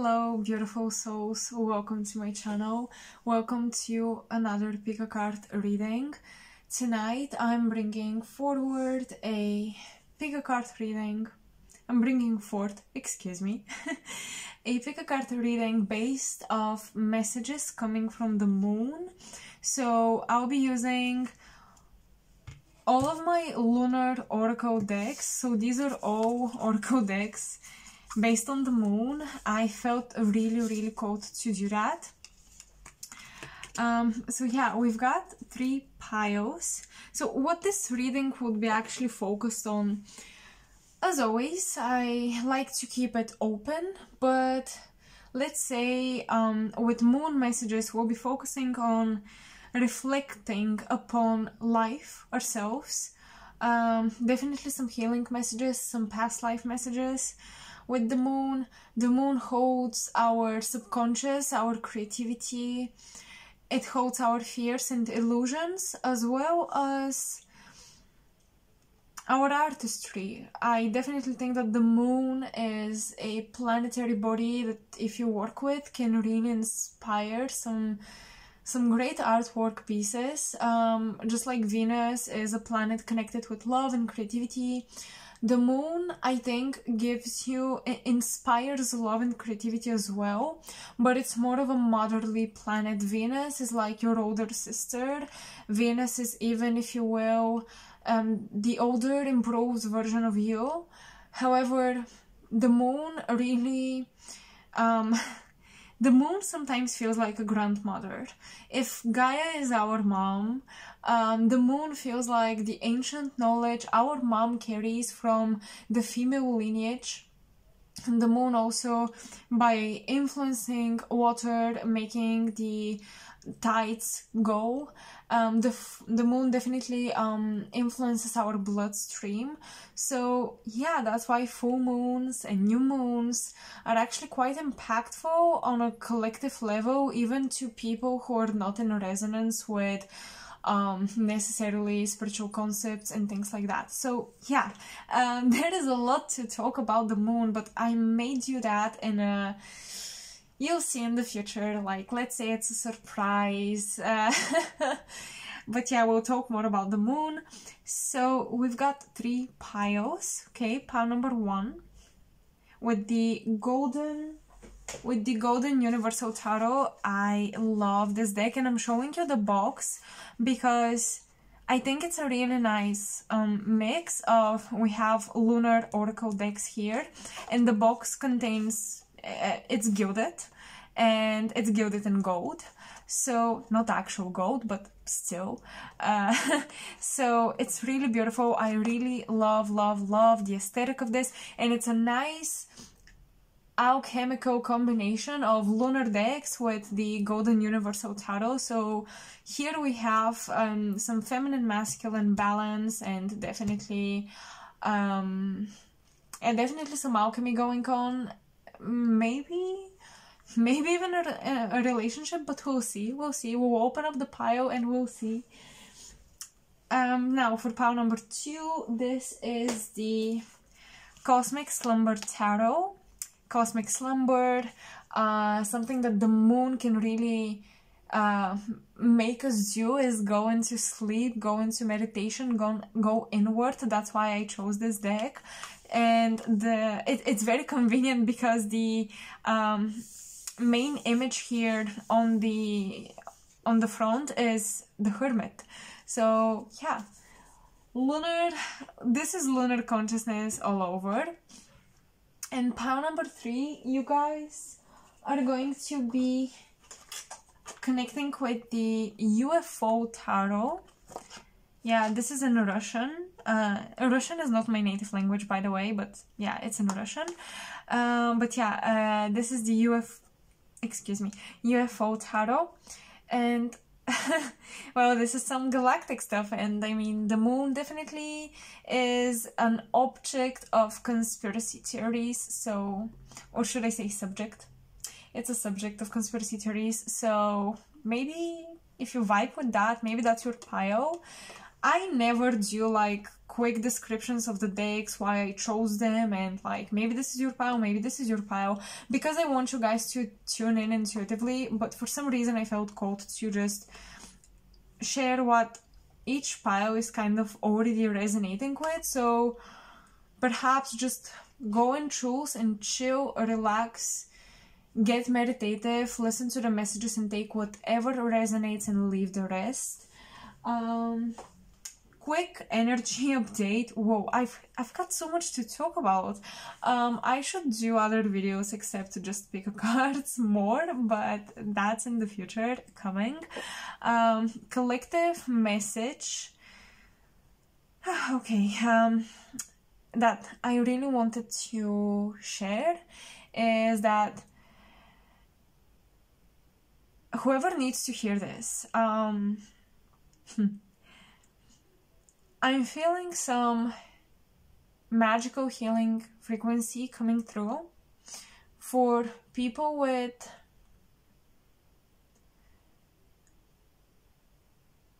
Hello beautiful souls, welcome to my channel, welcome to another pick a card reading. Tonight I'm bringing forward a pick a card reading, a pick a card reading based off messages coming from the moon. So I'll be using all of my lunar oracle decks, so these are all oracle decks based on the moon. I felt really called to do that. So yeah, we've got 3 piles. So what this reading would be actually focused on, as always, I like to keep it open, but let's say with moon messages we'll be focusing on reflecting upon life ourselves. Definitely some healing messages, some past life messages. With the moon holds our subconscious, our creativity, it holds our fears and illusions, as well as our artistry. I definitely think that the moon is a planetary body that, if you work with, can really inspire some great artwork pieces. Just like Venus is a planet connected with love and creativity, the moon, I think, inspires love and creativity as well, but it's more of a motherly planet. Venus is like your older sister. Venus is, even, if you will, the older, improved version of you. However, the moon really... the moon sometimes feels like a grandmother. If Gaia is our mom, the moon feels like the ancient knowledge our mom carries from the female lineage. And the moon also, by influencing water, making the tides go, the moon definitely influences our bloodstream. So yeah, that's why full moons and new moons are actually quite impactful on a collective level, even to people who are not in resonance with necessarily spiritual concepts and things like that. So yeah, there is a lot to talk about the moon, but I made you that in a... you'll see in the future, like, let's say it's a surprise. But yeah, we'll talk more about the moon. So we've got 3 piles. Okay, pile number 1 with the golden universal tarot. I love this deck, and I'm showing you the box because I think it's a really nice mix of... we have lunar oracle decks here, and the box contains... it's gilded, and it's gilded in gold, so not actual gold, but still. So it's really beautiful. I really love the aesthetic of this, and it's a nice alchemical combination of lunar decks with the golden universal tarot. So here we have some feminine masculine balance, and definitely some alchemy going on. Maybe even a relationship, but we'll see. We'll open up the pile and we'll see. Now for pile number 2, this is the Cosmic Slumber Tarot. Cosmic Slumber, something that the moon can really make us do is go into sleep, go into meditation, go inward. That's why I chose this deck. And it's very convenient because the main image here on the front is the Hermit. So yeah, this is lunar consciousness all over. And pile number 3, you guys are going to be connecting with the UFO tarot. Yeah, this is in Russian. Russian is not my native language, by the way, but yeah, it's in Russian. But yeah, this is the UFO tarot. And well, this is some galactic stuff, and I mean, the moon definitely is an object of conspiracy theories, so... or should I say subject? It's a subject of conspiracy theories, so maybe if you vibe with that, maybe that's your pile. I never do like quick descriptions of the decks, why I chose them, and like maybe this is your pile, maybe this is your pile, because I want you guys to tune in intuitively, but for some reason I felt called to just share what each pile is kind of already resonating with. So perhaps just go and choose and chill, relax, get meditative, listen to the messages and take whatever resonates and leave the rest. Quick energy update. Whoa, I've got so much to talk about. I should do other videos except to just pick cards more, but that's in the future coming. Collective message. Okay, that I really wanted to share is that whoever needs to hear this, I'm feeling some magical healing frequency coming through for people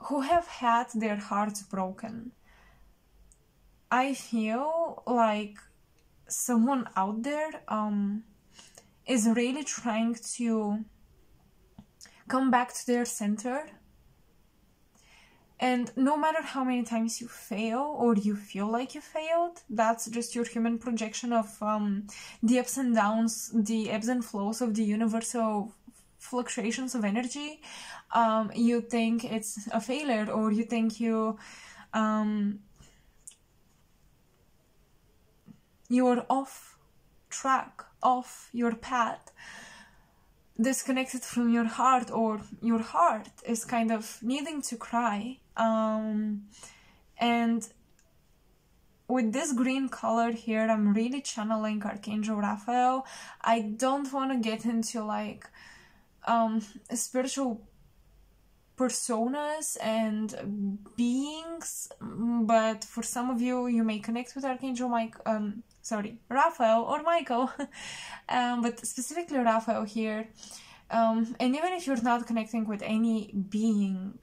who have had their hearts broken. I feel like someone out there is really trying to come back to their center. And no matter how many times you fail or you feel like you failed, that's just your human projection of the ups and downs, the ebbs and flows of the universal fluctuations of energy. You think it's a failure, or you think you're off track, off your path, disconnected from your heart, or your heart is kind of needing to cry. And with this green color here, I'm really channeling Archangel Raphael. I don't want to get into like spiritual personas and beings, but for some of you, you may connect with Archangel Raphael or Michael, but specifically Raphael here. And even if you're not connecting with any being,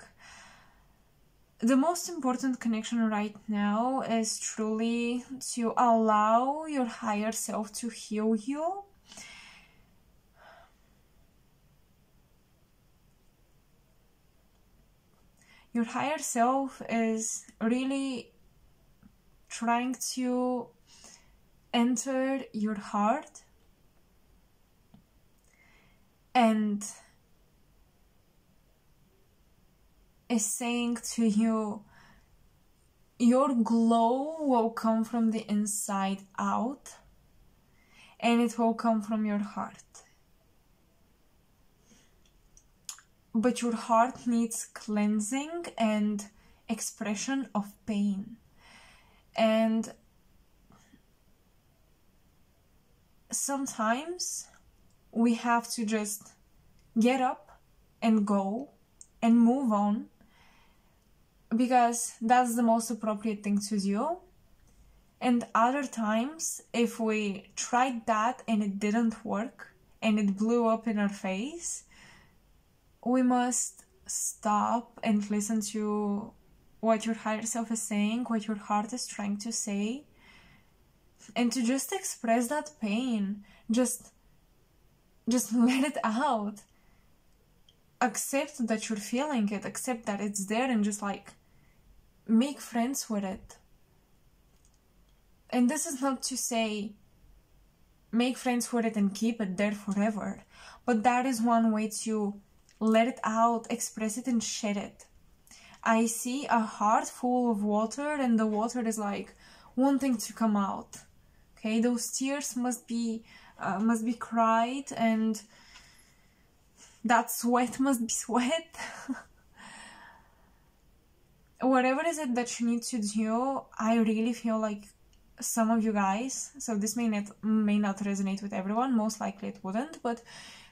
the most important connection right now is truly to allow your higher self to heal you. Your higher self is really trying to enter your heart and is saying to you, your glow will come from the inside out, and it will come from your heart. But your heart needs cleansing and expression of pain. And sometimes we have to just get up and go and move on, because that's the most appropriate thing to do. And other times, if we tried that and it didn't work and it blew up in our face, we must stop and listen to what your higher self is saying, what your heart is trying to say, and to just express that pain. Just let it out. Accept that you're feeling it, accept that it's there, and just like make friends with it. And this is not to say make friends with it and keep it there forever, but that is one way to let it out, express it, and shed it. I see a heart full of water, and the water is like wanting to come out. Okay, those tears must be cried, and that sweat must be sweat. Whatever is it that you need to do, I really feel like some of you guys, so this may not resonate with everyone, most likely it wouldn't, but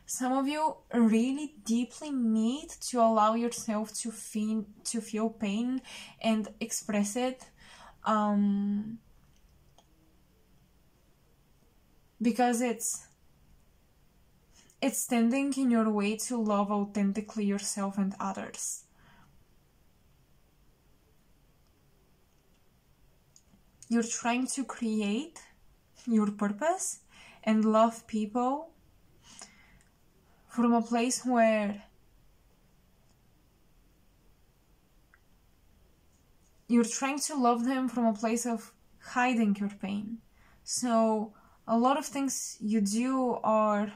some of you really deeply need to allow yourself to feel pain and express it, because it's standing in your way to love authentically yourself and others. you're trying to create your purpose and love people from a place where you're trying to love them from a place of hiding your pain. So a lot of things you do are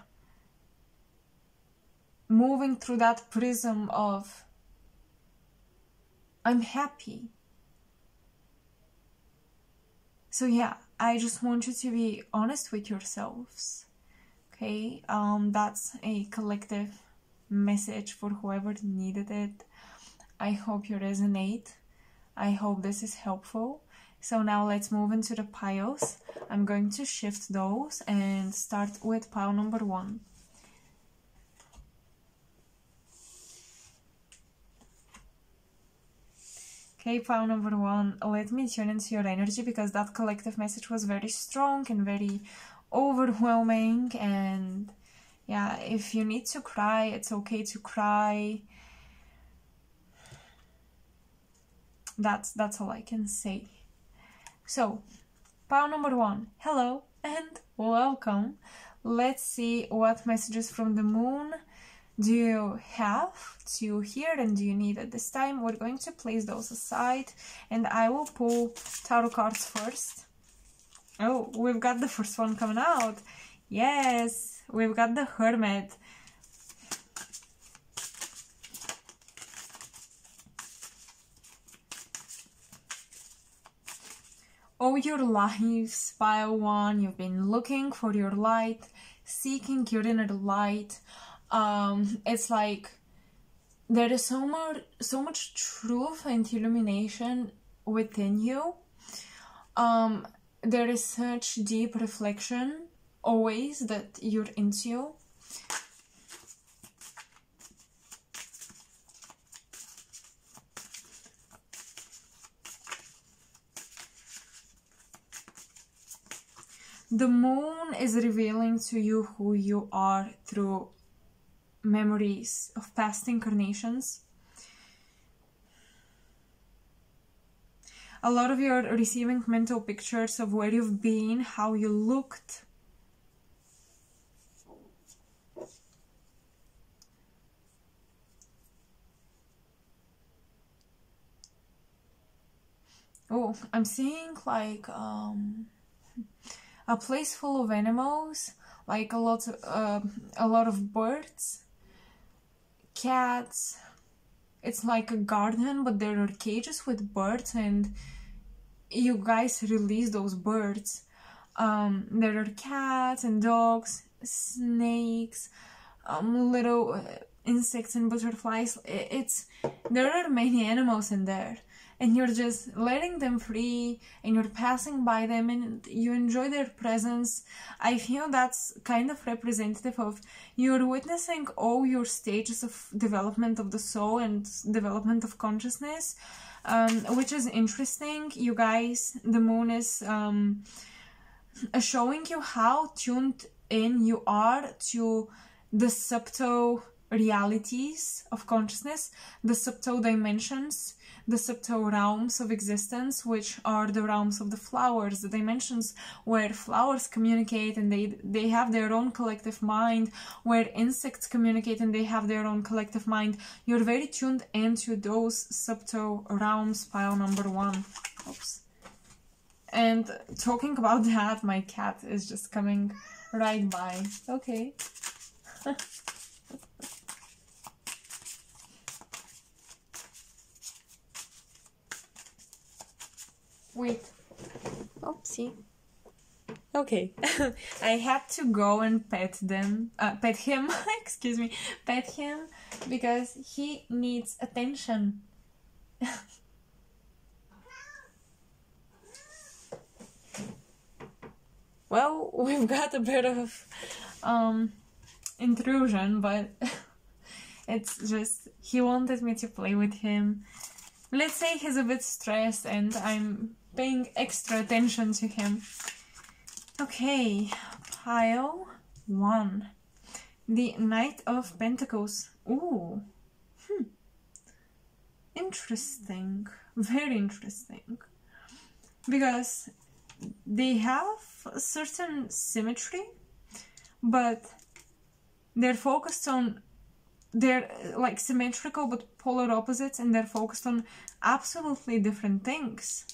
moving through that prism of I'm happy. So yeah, I just want you to be honest with yourselves. Okay, that's a collective message for whoever needed it. I hope you resonate. I hope this is helpful. So now let's move into the piles. I'm going to shift those and start with pile number 1. Okay, pile number 1, let me tune into your energy because that collective message was very strong and very overwhelming. And yeah, if you need to cry, it's okay to cry. That's all I can say. So, pile number 1, hello and welcome. Let's see what messages from the moon do you have to hear and do you need at this time. We're going to place those aside and I will pull tarot cards first. Oh, we've got the first one coming out. Yes, we've got the Hermit. All your lives, pile 1, you've been looking for your light, seeking your inner light. It's like there is so much truth and illumination within you. There is such deep reflection always that you're into. The moon is revealing to you who you are through memories of past incarnations. A lot of you are receiving mental pictures of where you've been, how you looked. Oh, I'm seeing like a place full of animals, like a lot of birds, cats. It's like a garden, but there are cages with birds, and you guys release those birds. There are cats and dogs, snakes, little insects and butterflies. There are many animals in there. And you're just letting them free and you're passing by them and you enjoy their presence. I feel that's kind of representative of you're witnessing all your stages of development of the soul and development of consciousness, which is interesting. You guys, the moon is showing you how tuned in you are to the subtle realities of consciousness, the subtle dimensions, the subtle realms of existence, which are the realms of the flowers, the dimensions where flowers communicate and they have their own collective mind, where insects communicate and they have their own collective mind. You're very tuned into those subtle realms, pile number 1. Oops. And talking about that, my cat is just coming right by. Okay. Wait. Oopsie. Okay. I had to go and pet him, excuse me, pet him, because he needs attention. Well, we've got a bit of intrusion, but it's just he wanted me to play with him. Let's say he's a bit stressed and I'm paying extra attention to him. Okay, pile 1. The Knight of Pentacles. Ooh. Interesting. Very interesting. Because they have a certain symmetry, but they're focused on, they're like symmetrical but polar opposites, and they're focused on absolutely different things.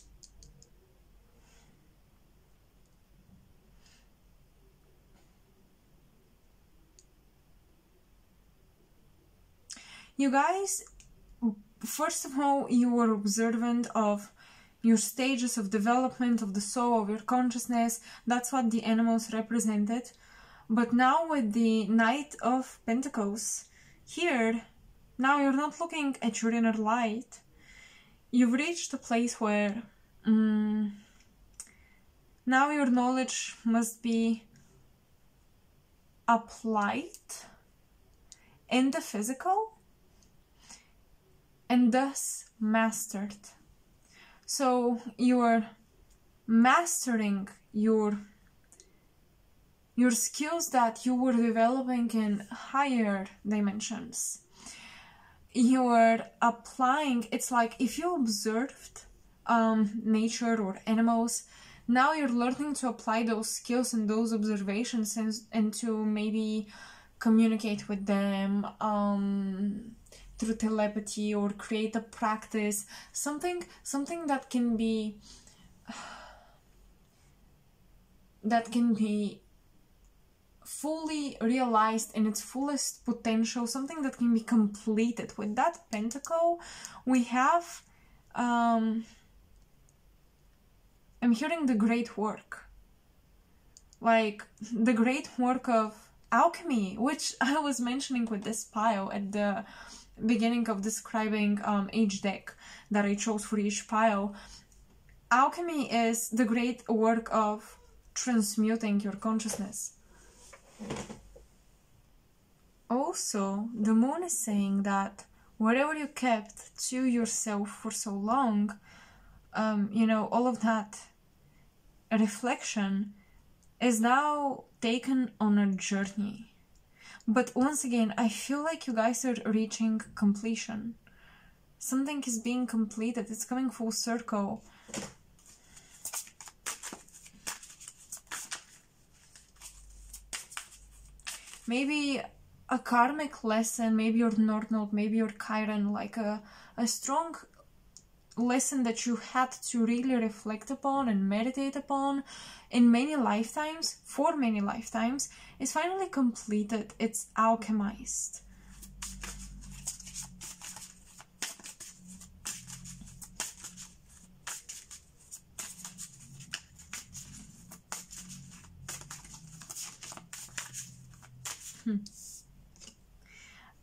You guys, first of all, you were observant of your stages of development of the soul, of your consciousness. That's what the animals represented. But now with the Knight of Pentacles here, now you're not looking at your inner light. You've reached a place where now your knowledge must be applied in the physical and thus mastered. So you're mastering your skills that you were developing in higher dimensions. You're applying, it's like if you observed nature or animals, now you're learning to apply those skills and those observations and to maybe communicate with them through telepathy, or create a practice, something that can be fully realized in its fullest potential, something that can be completed. With that pentacle, we have I'm hearing the great work, like the great work of alchemy, which I was mentioning with this pile at the beginning of describing each deck that I chose for each pile. Alchemy is the great work of transmuting your consciousness. Also, the moon is saying that whatever you kept to yourself for so long, you know, all of that reflection is now taken on a journey. But once again, I feel like you guys are reaching completion. Something is being completed. It's coming full circle. Maybe a karmic lesson, maybe your North Node, maybe your Chiron, like a strong lesson that you had to really reflect upon and meditate upon in many lifetimes, for many lifetimes, is finally completed. It's alchemized.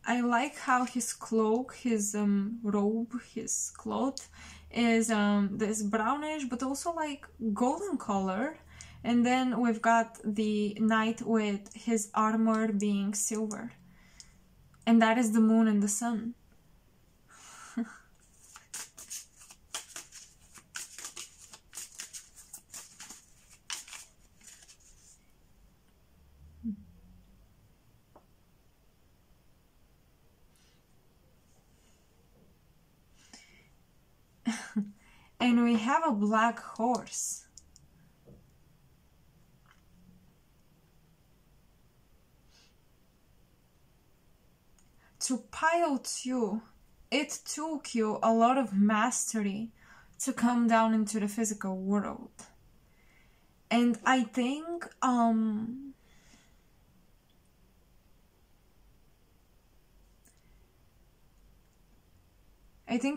I like how his cloak, his robe, his cloth is this brownish but also like golden color, and then we've got the knight with his armor being silver, and that is the moon and the sun. And we have a black horse. To pile 2, it took you a lot of mastery to come down into the physical world. And I think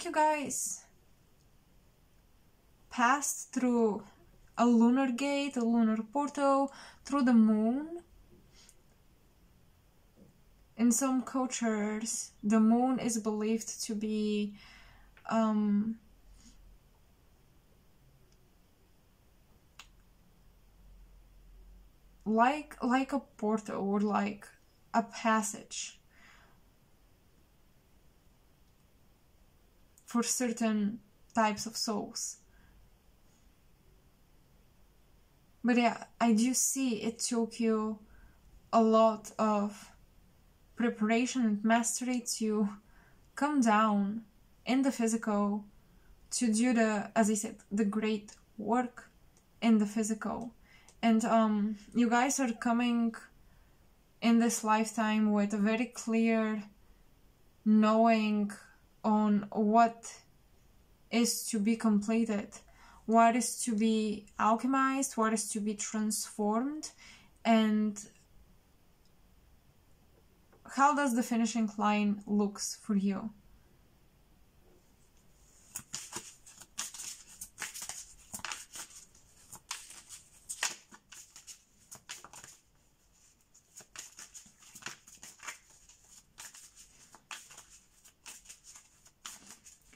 you guys passed through a lunar gate, a lunar portal, through the moon. In some cultures, the moon is believed to be like a portal, or like a passage for certain types of souls. But yeah, I do see it took you a lot of preparation and mastery to come down in the physical to do the, as I said, the great work in the physical. And you guys are coming in this lifetime with a very clear knowing on what is to be completed, what is to be alchemized, what is to be transformed, and how does the finishing line looks for you.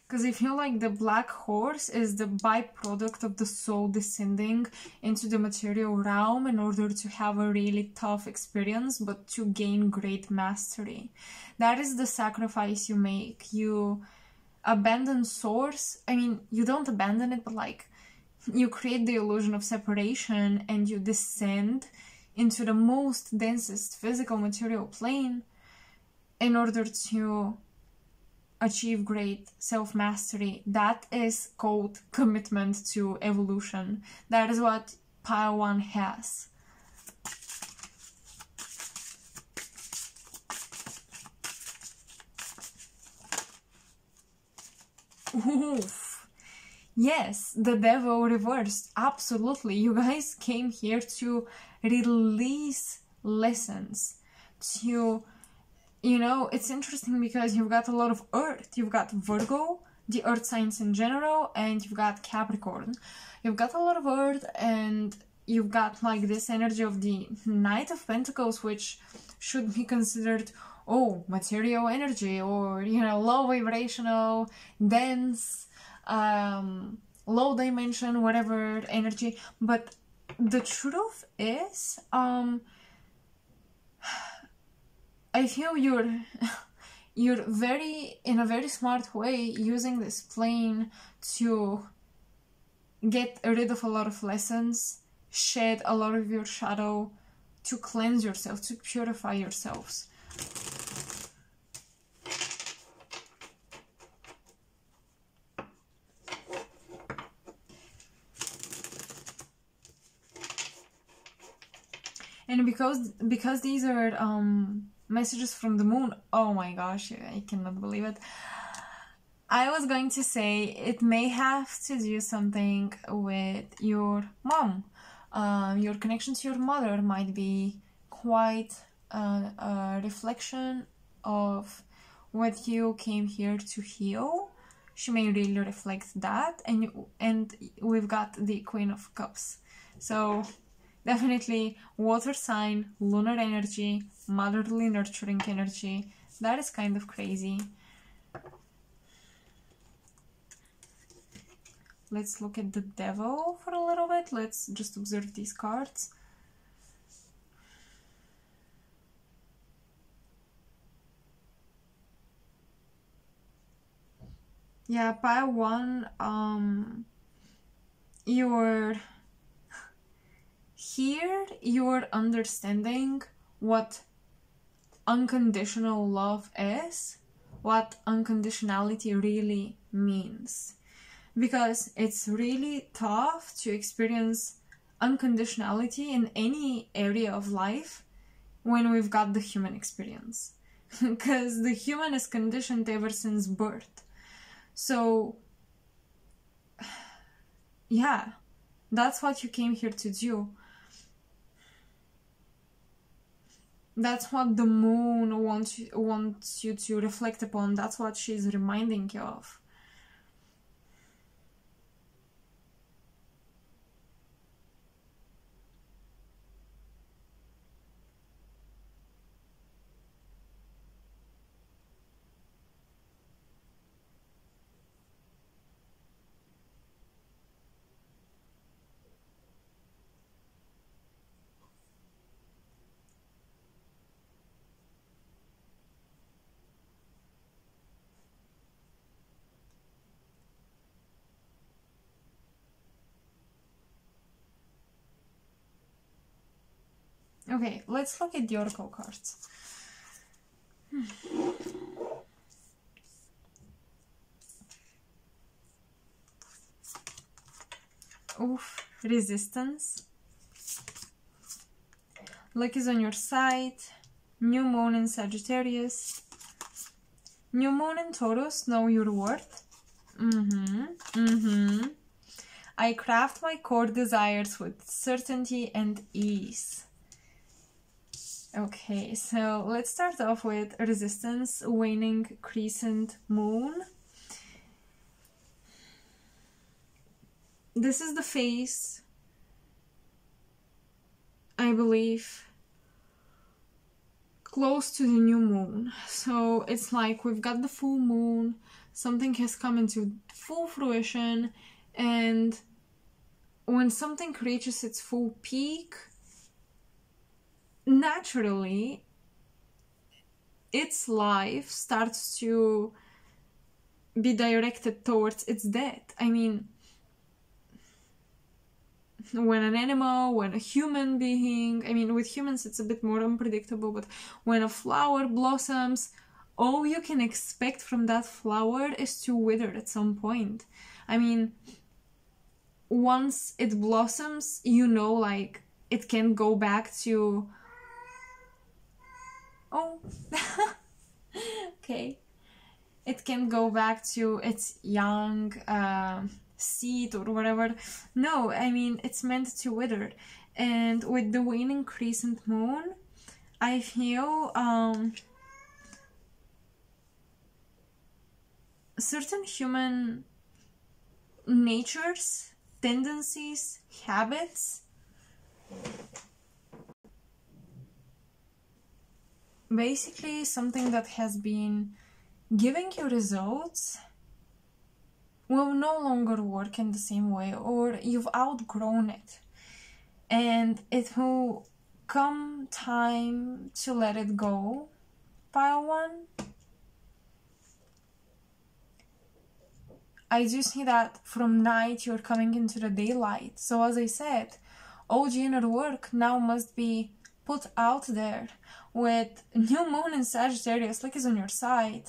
Because I feel like the black horse is the byproduct of the soul descending into the material realm in order to have a really tough experience, but to gain great mastery. That is the sacrifice you make. You abandon source. I mean, you don't abandon it, but like, you create the illusion of separation and you descend into the most densest physical material plane in order to achieve great self-mastery. That is called commitment to evolution. That is what pile 1 has. Oof. Yes, the devil reversed. Absolutely. You guys came here to release lessons, to, you know, it's interesting because you've got a lot of Earth. You've got Virgo, the Earth signs in general, and you've got Capricorn. You've got a lot of Earth, and you've got like this energy of the Knight of Pentacles, which should be considered, oh, material energy, or, you know, low vibrational, dense, low dimension, whatever energy. But the truth is, I feel you're very, in a very smart way, using this plane to get rid of a lot of lessons, shed a lot of your shadow, to cleanse yourself, to purify yourselves. And because these are messages from the moon, oh my gosh, I cannot believe it. I was going to say it may have to do something with your mom. Your connection to your mother might be quite a reflection of what you came here to heal. She may really reflect that, and we've got the Queen of Cups. So definitely water sign, lunar energy, motherly nurturing energy. That is kind of crazy. Let's look at the devil for a little bit. Let's just observe these cards. Yeah, pile 1, you're understanding what unconditional love is, what unconditionality really means. Because it's really tough to experience unconditionality in any area of life when we've got the human experience. Because the human is conditioned ever since birth. So, yeah, that's what you came here to do. That's what the moon wants you to reflect upon. That's what she's reminding you of. Okay, let's look at the oracle cards. Oof, resistance. Luck is on your side. New moon in Sagittarius. New moon in Taurus, know your worth. I craft my core desires with certainty and ease. Okay, so let's start off with resistance, waning crescent moon. This is the phase, I believe, close to the new moon. So it's like we've got the full moon, something has come into full fruition, and when something reaches its full peak, naturally its life starts to be directed towards its death. I mean, when an animal, when a human being, I mean, with humans it's a bit more unpredictable, but when a flower blossoms, all you can expect from that flower is to wither at some point. I mean, once it blossoms, you know, like, it can go back to... Oh, okay. It can go back to its young seed or whatever. No, I mean, it's meant to wither. And with the waning crescent moon, I feel certain human natures, tendencies, habits basically something that has been giving you results will no longer work in the same way, or you've outgrown it, and it will come time to let it go. Pile one. I do see that from night you're coming into the daylight. So as I said, all the inner work now must be put out there. With new moon in Sagittarius, like is on your side,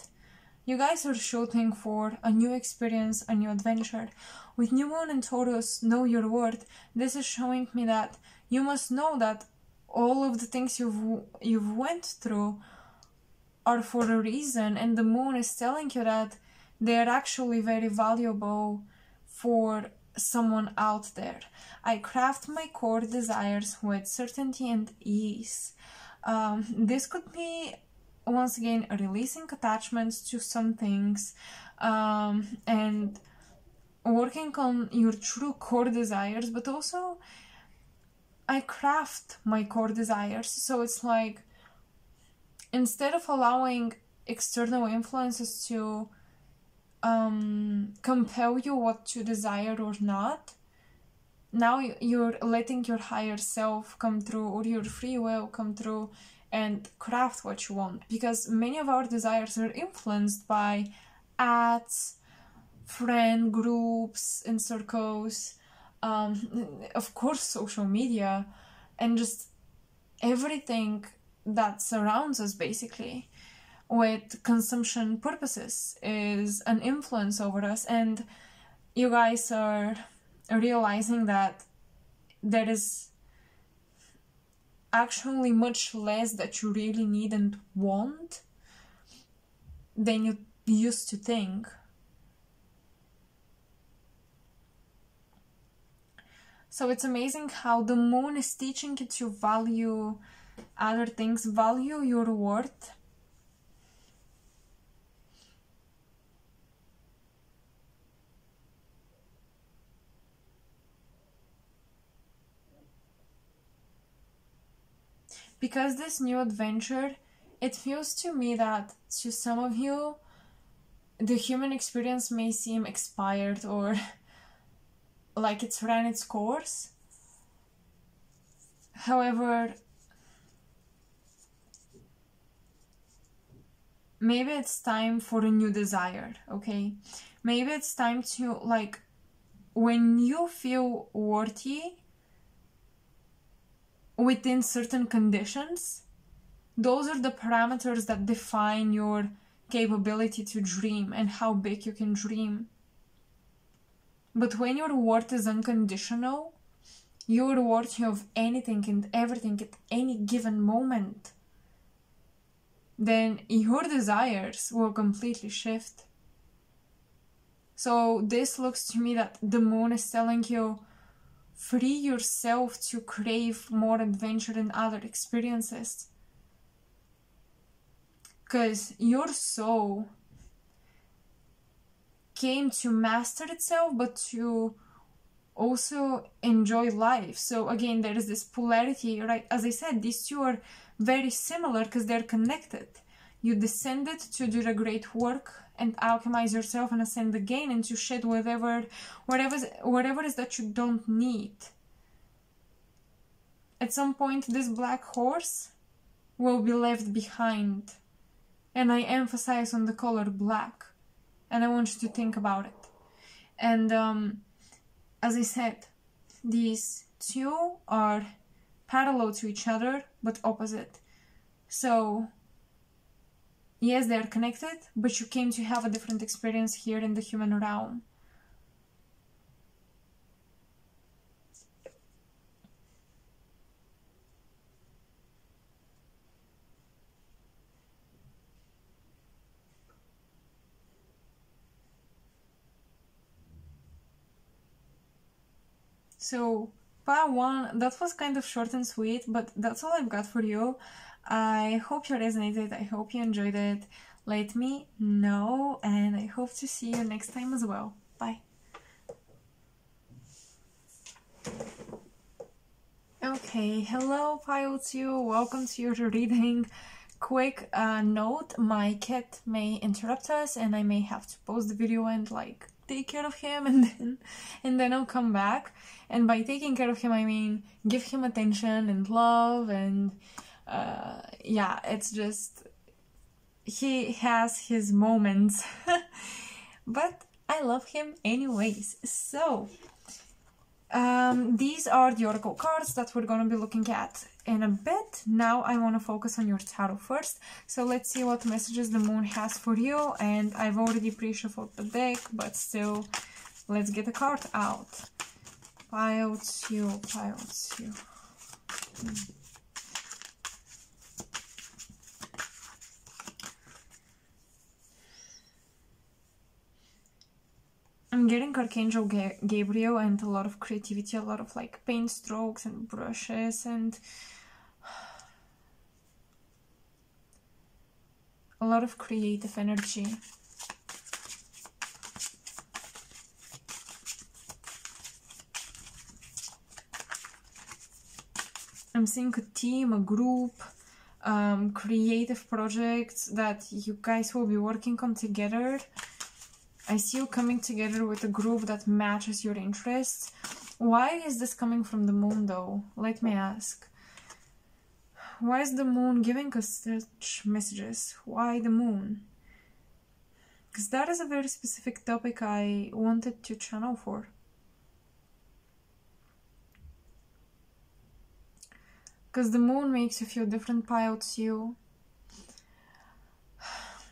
you guys are shooting for a new experience, a new adventure. With new moon in Taurus, know your worth. This is showing me that you must know that all of the things you've went through are for a reason, and the moon is telling you that they're actually very valuable for someone out there. I craft my core desires with certainty and ease. This could be, once again, releasing attachments to some things, and working on your true core desires, but also I craft my core desires. So it's like, instead of allowing external influences to compel you what to desire or not, now you're letting your higher self come through, or your free will come through, and craft what you want. Because many of our desires are influenced by ads, friend groups and circles, of course social media, and just everything that surrounds us basically with consumption purposes is an influence over us. And you guys are realizing that there is actually much less that you really need and want than you used to think. So it's amazing how the moon is teaching you to value other things, value your worth. Because this new adventure, it feels to me that to some of you, the human experience may seem expired or like it's ran its course. However, maybe it's time for a new desire, okay? Maybe it's time to, like, when you feel worthy within certain conditions, those are the parameters that define your capability to dream and how big you can dream. But when your worth is unconditional, you're worthy of anything and everything at any given moment, then your desires will completely shift. So this looks to me that the moon is telling you, free yourself to crave more adventure and other experiences. Because your soul came to master itself, but to also enjoy life. So again, there is this polarity, right? As I said, these two are very similar because they're connected. You descended to do the great work and alchemize yourself and ascend again, and to shed whatever is that you don't need. At some point, this black horse will be left behind. And I emphasize on the color black. And I want you to think about it. And as I said, these two are parallel to each other, but opposite. So, yes, they are connected, but you came to have a different experience here in the human realm. So, part one, that was kind of short and sweet, but that's all I've got for you. I hope you resonated, I hope you enjoyed it. Let me know, and I hope to see you next time as well. Bye. Okay, hello Pile 2, welcome to your reading. Quick note, my cat may interrupt us and I may have to pause the video and like take care of him, and then I'll come back. And by taking care of him, I mean give him attention and love, and yeah, it's just, he has his moments, but I love him anyways. So these are the oracle cards that we're going to be looking at in a bit. Now I want to focus on your tarot first, so let's see what messages the moon has for you. And I've already pre-shuffled the deck, but still, let's get the card out. Pile 2, pile 2. I'm getting Archangel Gabriel and a lot of creativity, a lot of like paint strokes and brushes and a lot of creative energy. I'm seeing a team, a group, creative projects that you guys will be working on together. I see you coming together with a group that matches your interests. Why is this coming from the moon though? Let me ask. Why is the moon giving us such messages? Why the moon? Because that is a very specific topic I wanted to channel for. Because the moon makes you feel different, Pile 2.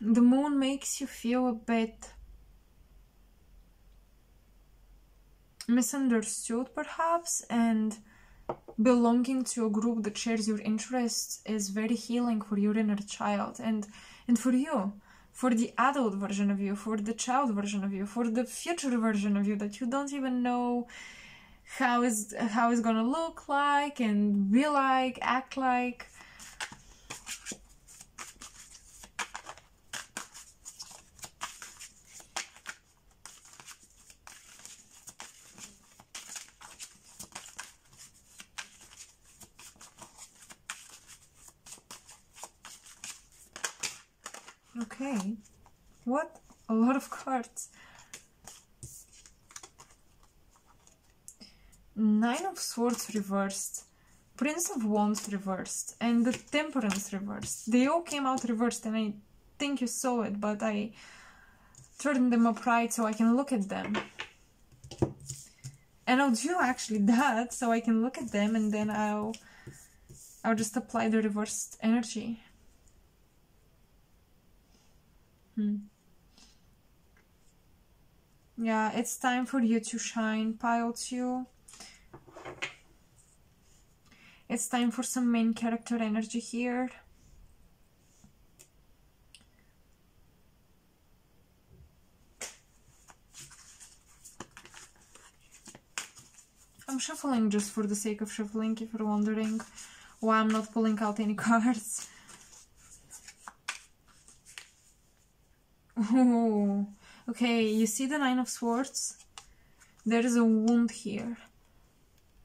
The moon makes you feel a bit misunderstood perhaps, and belonging to a group that shares your interests is very healing for your inner child and for you, for the adult version of you, for the child version of you, for the future version of you that you don't even know how it's gonna look like and be like, act like. Okay, what? A lot of cards. Nine of Swords reversed, Prince of Wands reversed, and the Temperance reversed. They all came out reversed, and I think you saw it, but I turned them upright so I can look at them. And I'll do actually that, so I can look at them, and then I'll just apply the reversed energy. Yeah, it's time for you to shine, Pile 2. It's time for some main character energy here. I'm shuffling just for the sake of shuffling, if you're wondering why I'm not pulling out any cards. Oh, okay, you see the Nine of Swords? There is a wound here.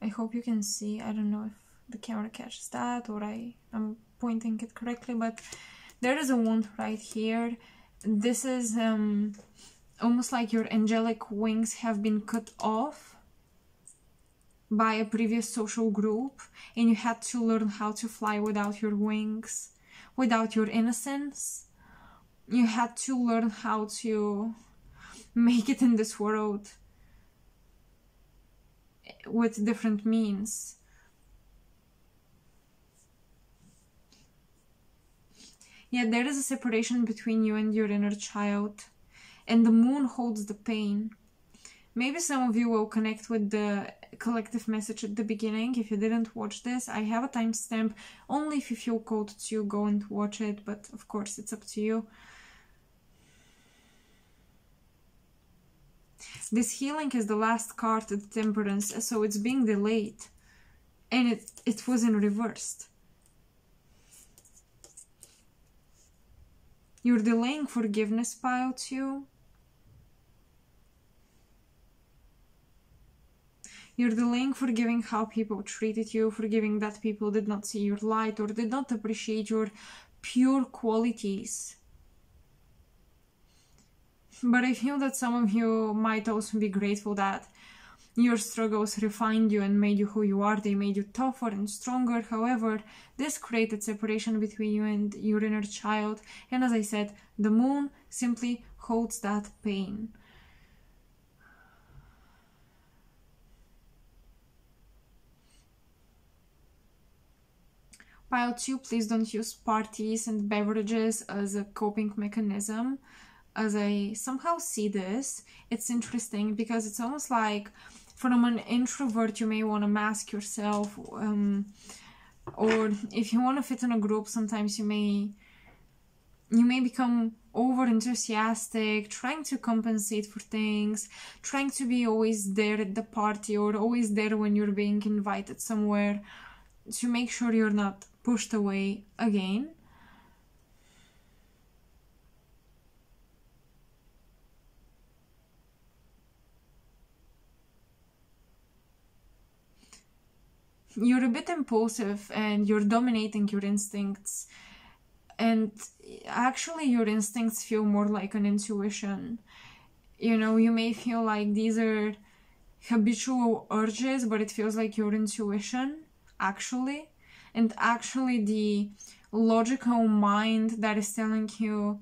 I hope you can see. I don't know if the camera catches that or I'm pointing it correctly, but there is a wound right here. This is almost like your angelic wings have been cut off by a previous social group, and you had to learn how to fly without your wings, without your innocence. You had to learn how to make it in this world with different means. Yeah, there is a separation between you and your inner child, and the moon holds the pain. Maybe some of you will connect with the collective message at the beginning. If you didn't watch this, I have a timestamp. Only if you feel called to go and watch it, but of course it's up to you. This healing is the last card, the Temperance, so it's being delayed. And it wasn't reversed. You're delaying forgiveness, pile 2. You're delaying forgiving how people treated you, forgiving that people did not see your light or did not appreciate your pure qualities. But I feel that some of you might also be grateful that your struggles refined you and made you who you are. They made you tougher and stronger. However, this created separation between you and your inner child. And as I said, the moon simply holds that pain. Pile 2, please don't use parties and beverages as a coping mechanism. As I somehow see this, it's interesting because it's almost like from an introvert you may want to mask yourself, or if you want to fit in a group, sometimes you may become over enthusiastic, trying to compensate for things, trying to be always there at the party or always there when you're being invited somewhere to make sure you're not pushed away again. You're a bit impulsive and you're dominating your instincts, and actually your instincts feel more like an intuition. You know, you may feel like these are habitual urges, but it feels like your intuition, actually. And actually the logical mind that is telling you,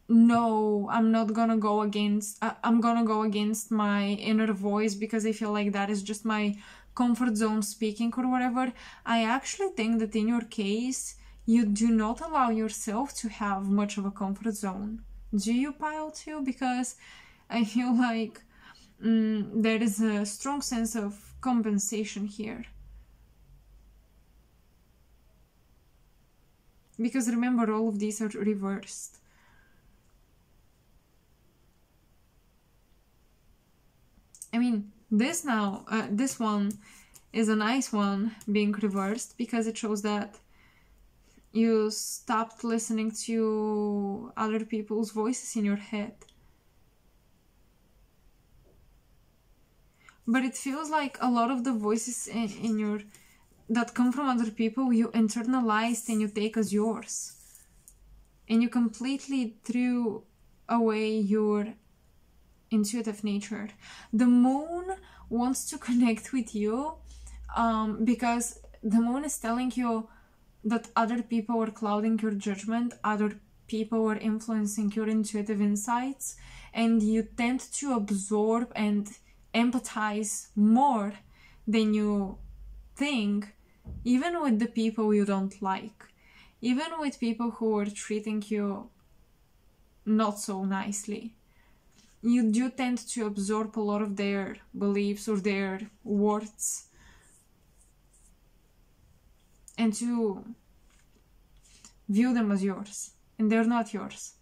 no, I'm not gonna go against, I'm gonna go against my inner voice because I feel like that is just my comfort zone speaking or whatever. I actually think that in your case, you do not allow yourself to have much of a comfort zone. Do you, pile 2? Because I feel like there is a strong sense of compensation here. Because remember, all of these are reversed. I mean, this one is a nice one being reversed because it shows that you stopped listening to other people's voices in your head. But it feels like a lot of the voices in your that come from other people, you internalized and you take as yours. And you completely threw away your intuitive nature. The moon wants to connect with you because the moon is telling you that other people are clouding your judgment, other people are influencing your intuitive insights, and you tend to absorb and empathize more than you think, even with the people you don't like, even with people who are treating you not so nicely. You do tend to absorb a lot of their beliefs or their words. and to view them as yours, and they're not yours.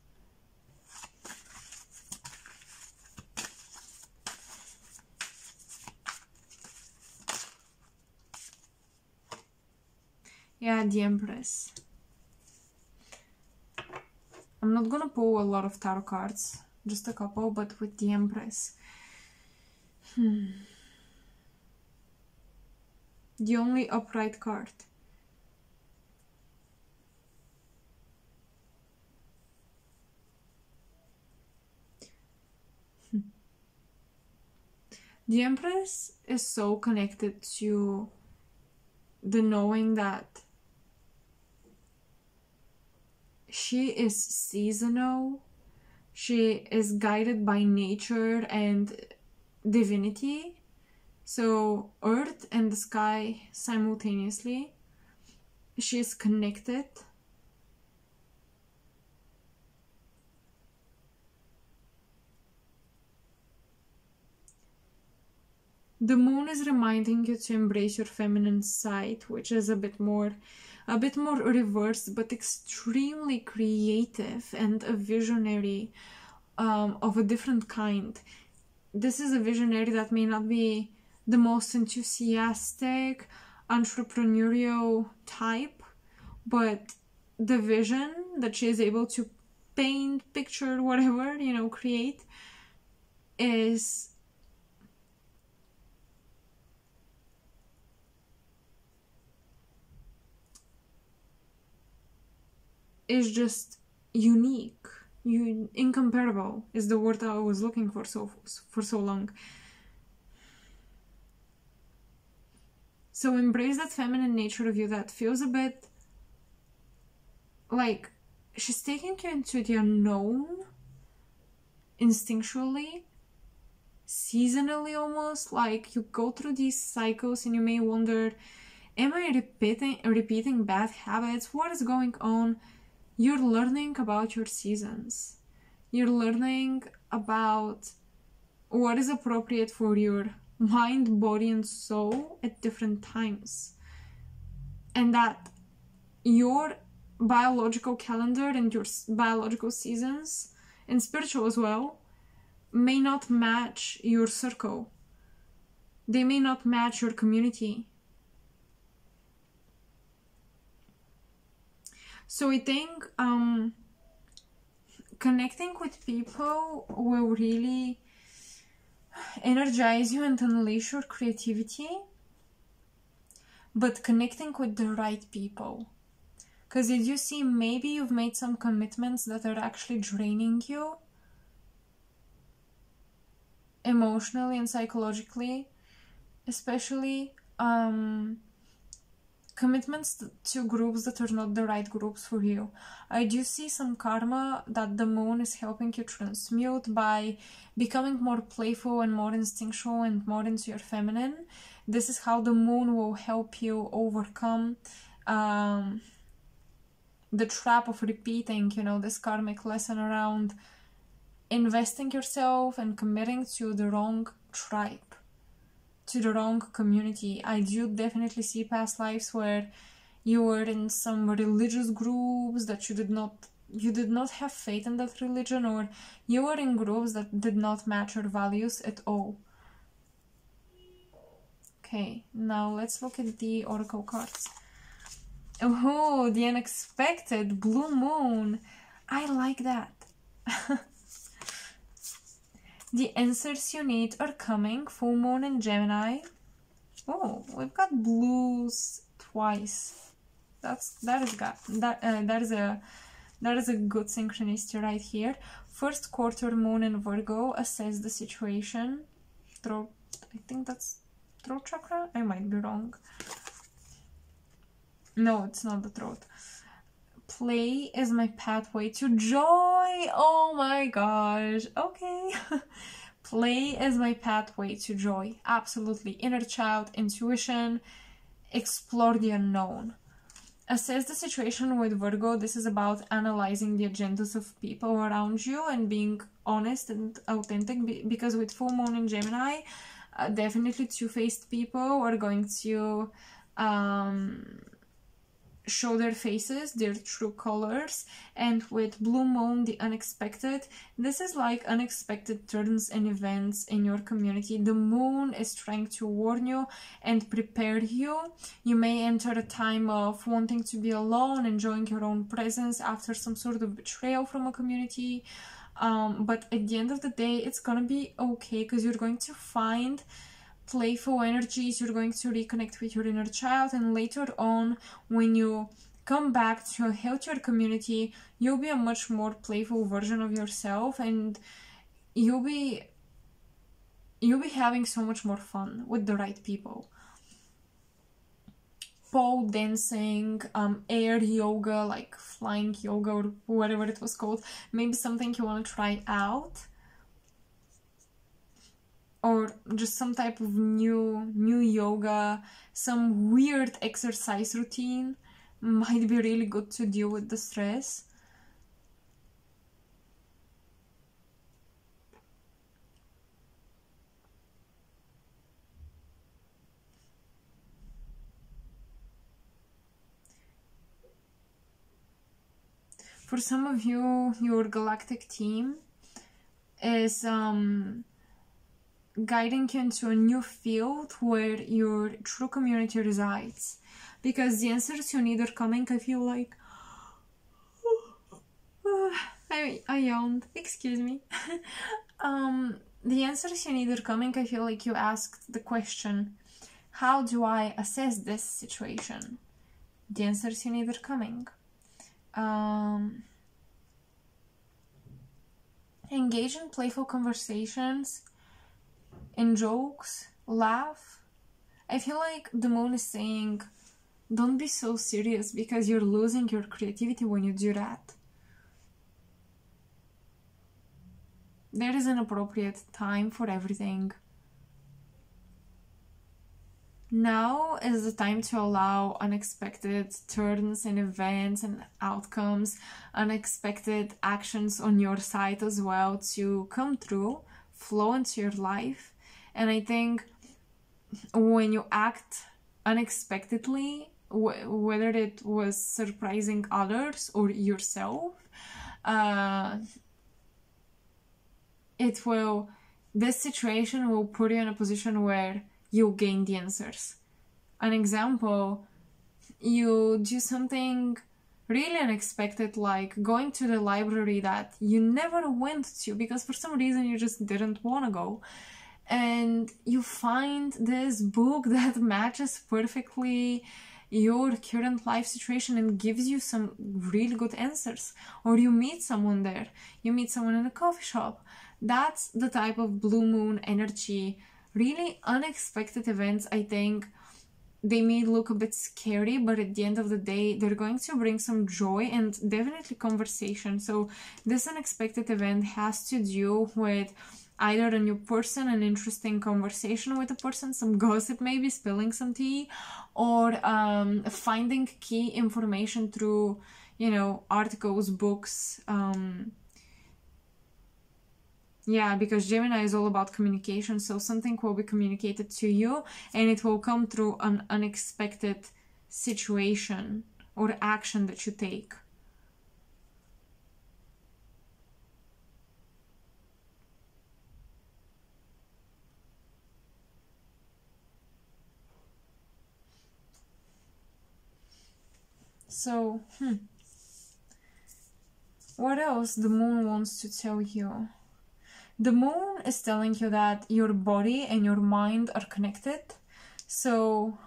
Yeah, the Empress. I'm not gonna pull a lot of tarot cards, just a couple, but with the Empress. The only upright card. The Empress is so connected to the knowing that she is seasonal, she is guided by nature and divinity, so earth and the sky simultaneously. She is connected. The moon is reminding you to embrace your feminine side, which is a bit more reversed, but extremely creative and a visionary of a different kind. This is a visionary that may not be the most enthusiastic, entrepreneurial type, but the vision that she is able to paint, picture, whatever, you know, create, is just unique. Incomparable is the word I was looking for so long. So embrace that feminine nature of you that feels a bit like she's taking you into the unknown, instinctually, seasonally almost. Like you go through these cycles and you may wonder, am I repeating bad habits? What is going on? You're learning about your seasons. You're learning about what is appropriate for your mind, body, and soul at different times. And that your biological calendar and your biological seasons, and spiritual as well, may not match your circle. They may not match your community. So I think connecting with people will really energize you and unleash your creativity, but connecting with the right people. Because as you see, maybe you've made some commitments that are actually draining you emotionally and psychologically, especially commitments to groups that are not the right groups for you. I do see some karma that the moon is helping you transmute by becoming more playful and more instinctual and more into your feminine. This is how the moon will help you overcome the trap of repeating, you know, this karmic lesson around investing yourself and committing to the wrong tribe, to the wrong community. I do definitely see past lives where you were in some religious groups that you did not have faith in that religion, or you were in groups that did not match your values at all. Okay, now let's look at the oracle cards. Oh, the unexpected blue moon. I like that. The answers you need are coming. Full moon in Gemini. Oh, we've got blues twice. That is a good synchronicity right here. First quarter moon in Virgo. Assess the situation. Throat. I think that's throat chakra. I might be wrong. No, it's not the throat. Play is my pathway to joy. Oh my gosh. Okay. Play is my pathway to joy. Absolutely. Inner child, intuition, explore the unknown. Assess the situation with Virgo. This is about analyzing the agendas of people around you and being honest and authentic, because with full moon in Gemini, definitely two-faced people are going to show their faces, their true colors. And with blue moon, the unexpected, this is like unexpected turns and events in your community. The moon is trying to warn you and prepare you. You may enter a time of wanting to be alone, enjoying your own presence after some sort of betrayal from a community. But at the end of the day, it's gonna be okay, because you're going to find playful energies, you're going to reconnect with your inner child, and later on, when you come back to a healthier community, you'll be a much more playful version of yourself, and you'll be having so much more fun with the right people. Pole dancing, air yoga, like flying yoga or whatever it was called, maybe something you want to try out. Or just some type of new yoga, some weird exercise routine might be really good to deal with the stress. For some of you, your galactic team is guiding you into a new field where your true community resides, because the answers you need are coming. I feel like I yawned, excuse me. The answers you need are coming. I feel like you asked the question, how do I assess this situation? The answers you need are coming. Engage in playful conversations, in jokes, laugh. I feel like the moon is saying, don't be so serious, because you're losing your creativity when you do that. There is an appropriate time for everything. Now is the time to allow unexpected turns and events and outcomes, unexpected actions on your side as well to come through, flow into your life. And I think when you act unexpectedly, whether it was surprising others or yourself, this situation will put you in a position where you gain the answers. An example, you do something really unexpected, like going to the library that you never went to because for some reason you just didn't want to go, and you find this book that matches perfectly your current life situation and gives you some really good answers. Or you meet someone there, you meet someone in a coffee shop. That's the type of blue moon energy. Really unexpected events, I think they may look a bit scary, but at the end of the day, they're going to bring some joy and definitely conversation. So this unexpected event has to do with either a new person, an interesting conversation with a person, some gossip, maybe spilling some tea, or finding key information through, articles, books. Yeah, because Gemini is all about communication, so something will be communicated to you and it will come through an unexpected situation or action that you take. So, what else the moon wants to tell you? The moon is telling you that your body and your mind are connected. So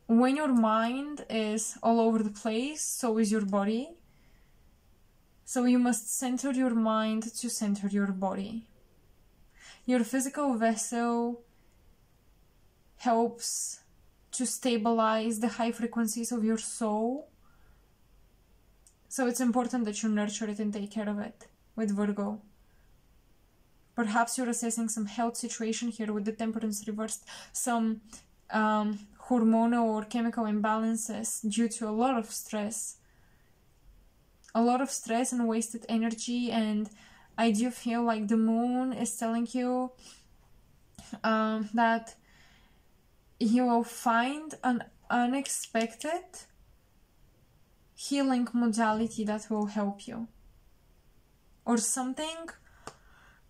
when your mind is all over the place, so is your body. So you must center your mind to center your body. Your physical vessel helps to stabilize the high frequencies of your soul. So it's important that you nurture it and take care of it with Virgo. Perhaps you're assessing some health situation here with the temperance reversed, some hormonal or chemical imbalances due to a lot of stress. A lot of stress and wasted energy, and I do feel like the moon is telling you that you will find an unexpected healing modality that will help you, or something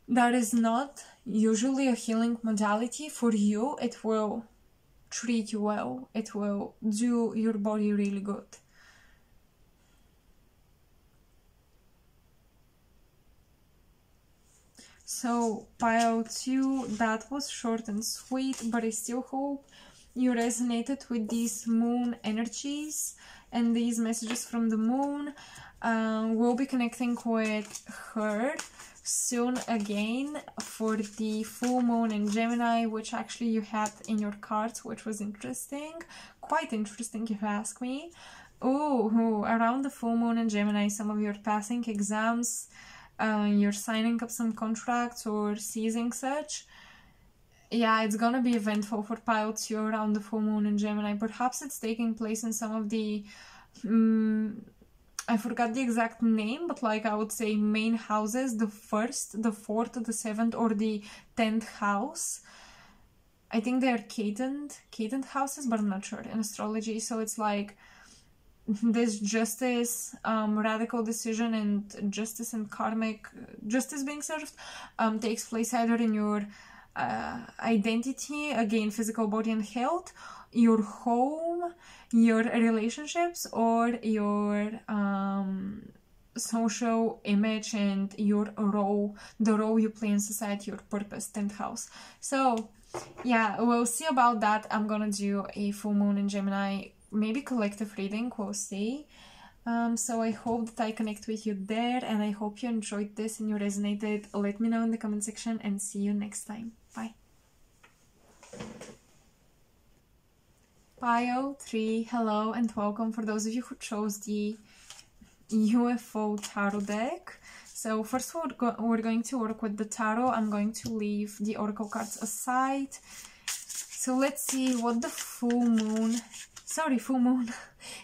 that is not usually a healing modality for you. It will treat you well, it will do your body really good. So pile 2, that was short and sweet, but I still hope you resonated with these moon energies and these messages from the moon. We'll be connecting with her soon again for the full moon in Gemini, which actually you had in your cards, which was interesting, quite interesting if you ask me. Oh, around the full moon in Gemini, some of you are passing exams, you're signing up some contracts or seizing such. Yeah, it's gonna be eventful for pile 2 around the full moon in Gemini. Perhaps it's taking place in some of the I forgot the exact name, but like I would say main houses, the 1st, the 4th, the 7th, or the 10th house. I think they're cadent houses, but I'm not sure in astrology. So it's like this justice, radical decision, and justice and karmic justice being served takes place either in your identity, again physical body and health, your home, your relationships, or your social image and your role, the role you play in society, your purpose, 10th house. So yeah, we'll see about that. I'm gonna do a full moon in Gemini, maybe collective reading, we'll see. So I hope that I connect with you there, and I hope you enjoyed this and you resonated. Let me know in the comment section, and see you next time. Bye. Pile 3, hello and welcome for those of you who chose the UFO tarot deck. So first we're going to work with the tarot. I'm going to leave the oracle cards aside. So let's see what the full moon,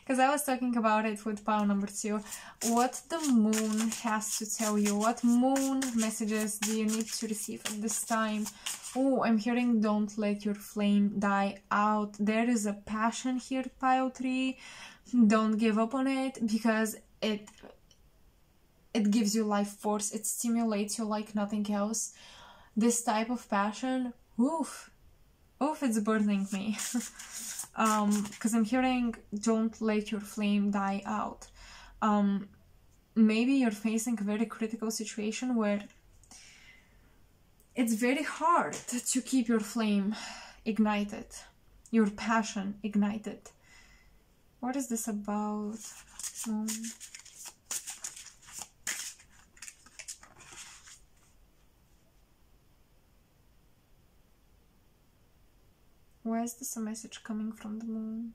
because I was talking about it with pile number 2, what the moon has to tell you. What moon messages do you need to receive at this time? Oh, I'm hearing don't let your flame die out. There is a passion here, pile 3. Don't give up on it, because it gives you life force. It stimulates you like nothing else. This type of passion, oof, it's burning me. Because I'm hearing don't let your flame die out. Maybe you're facing a very critical situation where it's very hard to keep your flame ignited, your passion ignited. What is this about? Why is this a message coming from the moon?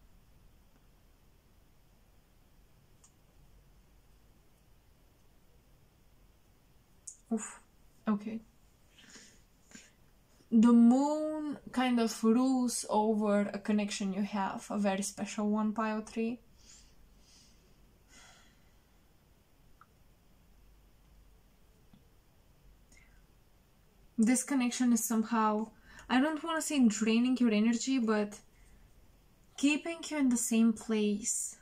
Oof, okay. The moon kind of rules over a connection you have, a very special one, pile 3. This connection is somehow, I don't want to say draining your energy, but keeping you in the same place,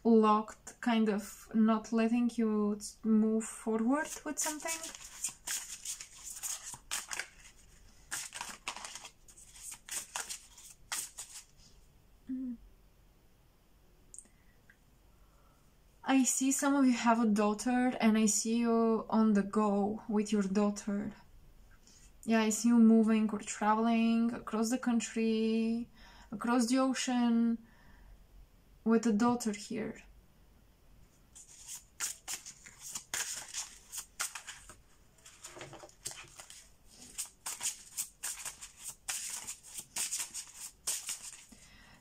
locked, kind of not letting you move forward with something. I see some of you have a daughter, and I see you on the go with your daughter. Yeah, I see you moving or traveling across the country, across the ocean, with a daughter here.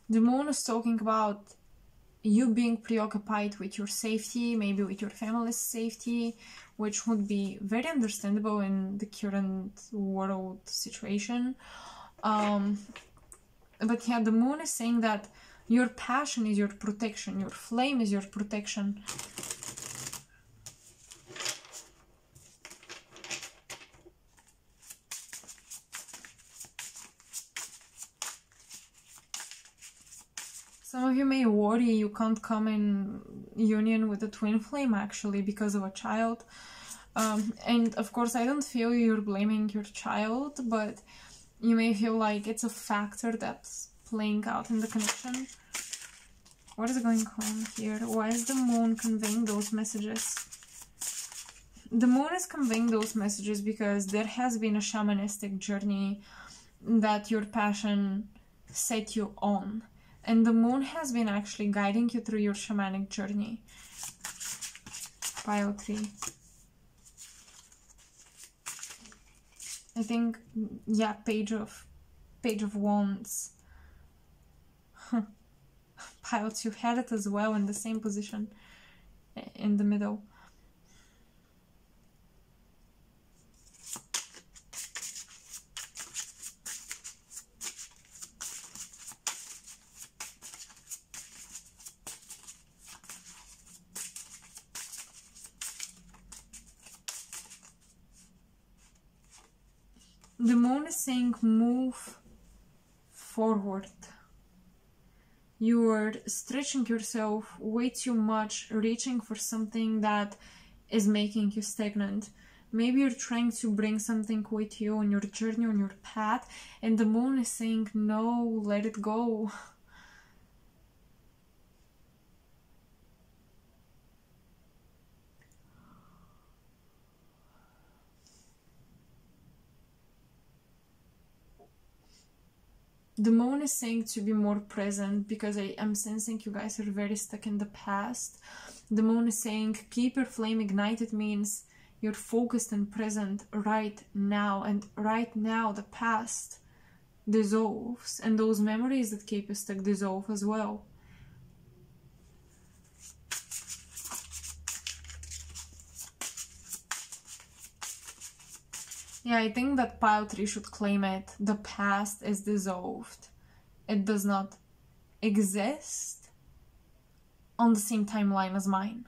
The moon is talking about you being preoccupied with your safety, maybe with your family's safety, which would be very understandable in the current world situation. But yeah, the moon is saying that your passion is your protection, your flame is your protection. Some of you may worry you can't come in union with a twin flame actually because of a child. And of course, I don't feel you're blaming your child, but you may feel like it's a factor that's playing out in the connection. What is going on here? Why is the moon conveying those messages? The moon is conveying those messages because there has been a shamanistic journey that your passion set you on. And the moon has been actually guiding you through your shamanic journey. Pile 3. I think, yeah, Page of Wands. Pile 2 had it as well in the same position in the middle. The moon is saying move forward. You are stretching yourself way too much, reaching for something that is making you stagnant. Maybe you're trying to bring something with you on your journey, on your path, and the moon is saying no, let it go. The moon is saying to be more present because I am sensing you guys are very stuck in the past. The moon is saying keep your flame ignited means you're focused and present right now. And right now the past dissolves and those memories that keep you stuck dissolve as well. Yeah, I think that pile 3 should claim it. The past is dissolved. It does not exist on the same timeline as mine.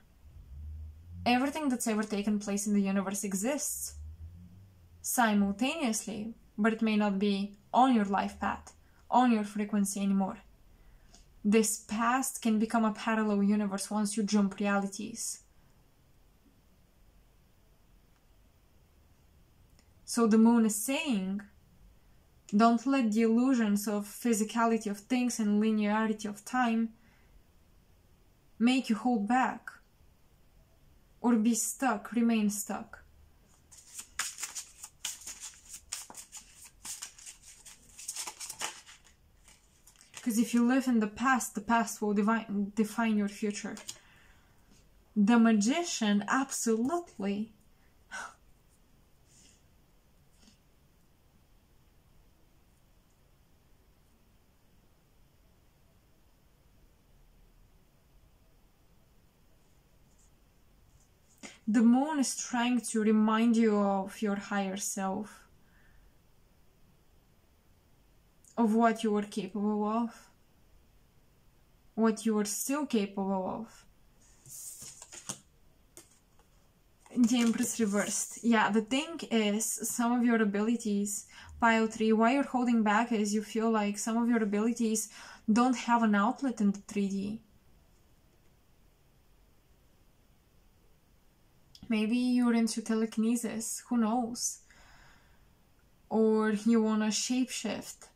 Everything that's ever taken place in the universe exists simultaneously, but it may not be on your life path, on your frequency anymore. This past can become a parallel universe once you jump realities. So the moon is saying, don't let the illusions of physicality of things and linearity of time make you hold back or be stuck, remain stuck. Because if you live in the past will define your future. The Magician, absolutely. The moon is trying to remind you of your higher self, of what you were capable of, what you are still capable of. The Empress reversed. Yeah, the thing is, some of your abilities, pile 3, why you're holding back is you feel like some of your abilities don't have an outlet in the 3D. Maybe you're into telekinesis, who knows? Or you want to shapeshift,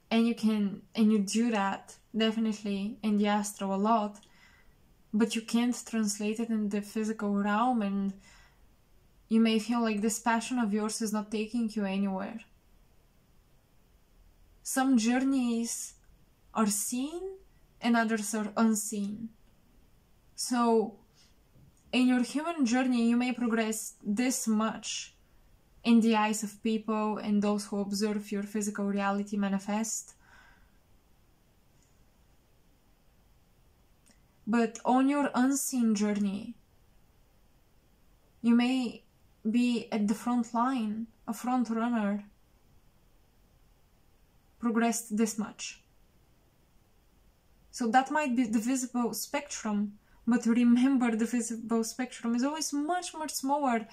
and you do that definitely in the astral a lot, but you can't translate it in the physical realm, and you may feel like this passion of yours is not taking you anywhere. Some journeys are seen and others are unseen. So in your human journey, you may progress this much in the eyes of people and those who observe your physical reality manifest. But on your unseen journey, you may be at the front line, a front runner, progressed this much. So that might be the visible spectrum. But remember, the visible spectrum is always much, much smaller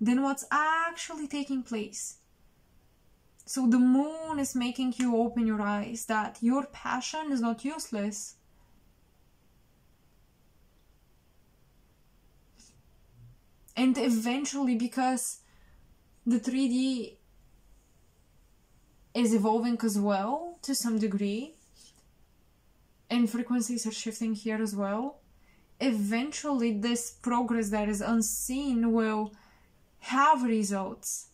than what's actually taking place. So the moon is making you open your eyes that your passion is not useless. And eventually, because the 3D is evolving as well to some degree, and frequencies are shifting here as well, eventually this progress that is unseen will have results.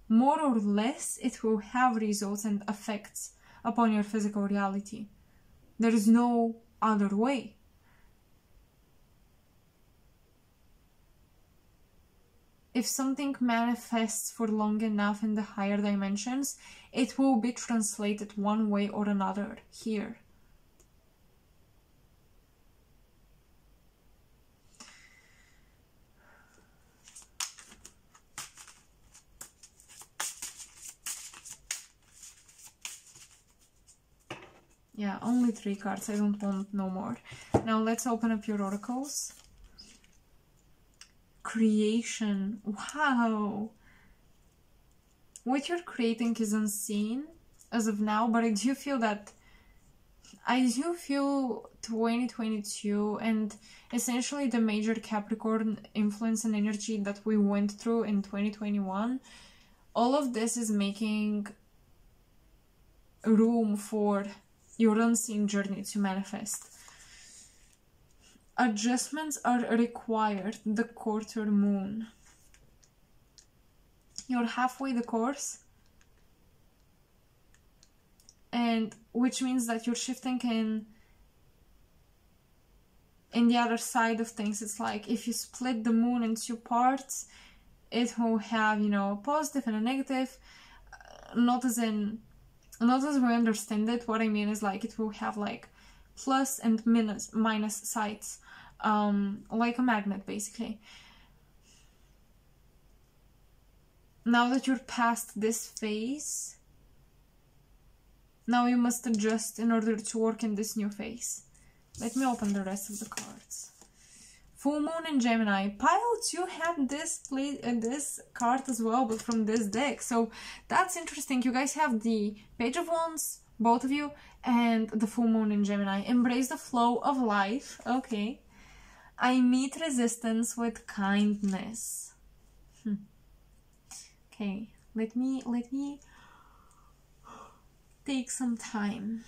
More or less, it will have results and effects upon your physical reality. There is no other way. If something manifests for long enough in the higher dimensions, it will be translated one way or another here. Yeah, only 3 cards. I don't want no more. Now let's open up your oracles. Creation. Wow. What you're creating is unseen as of now, but I do feel 2022 and essentially the major Capricorn influence and energy that we went through in 2021, all of this is making room for your unseen journey to manifest. Adjustments are required, the quarter moon. You're halfway the course, and which means that you're shifting in the other side of things. It's like if you split the moon in 2 parts, it will have, you know, a positive and a negative, not as we understand it. What I mean is, like, it will have like plus and minus sides, like a magnet basically. Now that you're past this phase, now you must adjust in order to work in this new phase. Let me open the rest of the cards. Full moon in Gemini. Pilots, you had this card as well, but from this deck. So that's interesting. You guys have the Page of Wands, both of you, and the full moon in Gemini. Embrace the flow of life. Okay. I meet resistance with kindness. Okay, let me take some time.